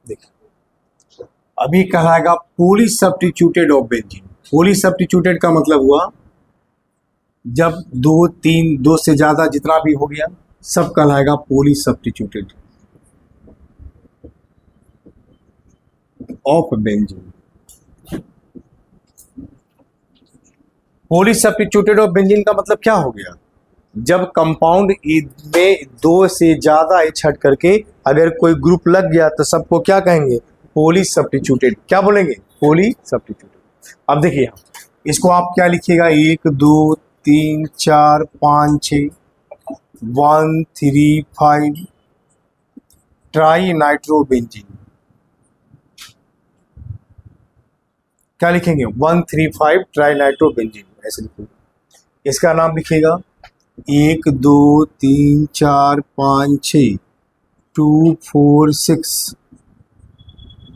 देखिए अभी कहलाएगा poly substituted of benzene. Poly substituted का मतलब हुआ जब 2 3 2 से ज्यादा जितना भी हो गया सब कहलाएगा poly substituted of benzene. Poly substituted of benzene का मतलब क्या हो गया, जब कंपाउंड में 2 से ज्यादा एच हट करके अगर कोई ग्रुप लग गया तो सबको क्या कहेंगे, पॉली सब्स्टिट्यूटेड। क्या बोलेंगे, पॉली सब्स्टिट्यूटेड। अब देखिए इसको आप क्या लिखिएगा, 1 2 3 4 5 6 1 3 5 ट्राई नाइट्रोबेंजीन। क्या लिखेंगे? 135 ट्राई नाइट्रोबेंजीन, ऐसे लिखेंगे। इसका नाम लिखिएगा 1 2 3 4 5 6 2 4 6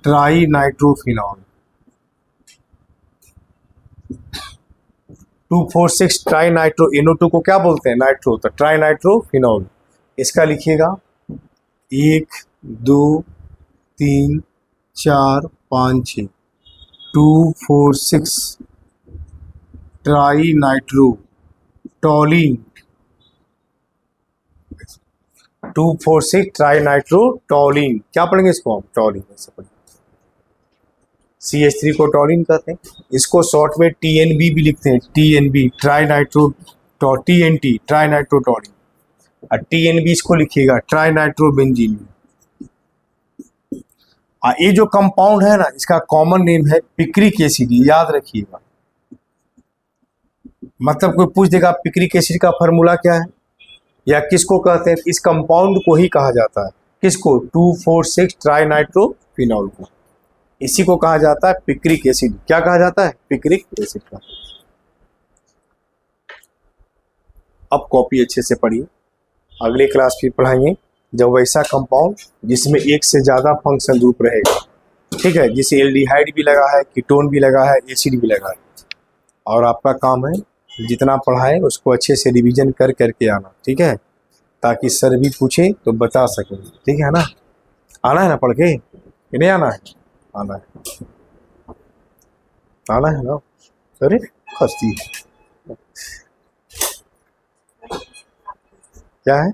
try nitrophenol. 246 tri nitro, NO2 को क्या बोलते हैं? नाइट्रो, तो ट्राई नाइट्रोफिनॉल। इसका लिखिएगा 1 2 3 4 5 6 2 4 6 ट्राई नाइट्रो टॉलिन। 246 tri nitro टॉलिन। क्या पढ़ेंगे इसको हम? टॉलिन, ऐसे पढ़ेंगे। CH3 को टॉलिन कहते हैं। इसको शॉर्ट में TNB भी लिखते हैं, TNB tri nitro, TNT tri nitro टॉलिन। और TNB इसको लिखिएगा ट्राई नाइट्रोबेंजीन। ये जो कंपाउंड है ना, इसका कॉमन नेम है पिक्रिक एसिड, याद रखिएगा। मतलब कोई पूछ देगा पिक्रिक एसिड का फार्मूला क्या है या किसको कहते हैं, इस कंपाउंड को ही कहा जाता है। किसको? 246 ट्राई नाइट्रोफिनॉल को, इसी को कहा जाता है पिक्रिक एसिड। क्या कहा जाता है? पिक्रिक एसिड का। अब कॉपी अच्छे से पढ़िए, अगले क्लास फिर पढ़ाएंगे जब वैसा कंपाउंड जिसमें एक से ज़्यादा फंक्शन ग्रुप रहेगा, ठीक है, जिसे एल्डिहाइड भी लगा है, कीटोन भी लगा है, एसिड भी लगा है। और आपका काम है जितना पढ़ाए उसको अच्छे से रिवीजन कर करके आना, ठीक है, ताकि सर भी पूछे तो बता सकें, ठीक है ना? आना है ना पढ़ के, कि नहीं आना है? आना है, आना है ना? अरे खस्ती क्या है?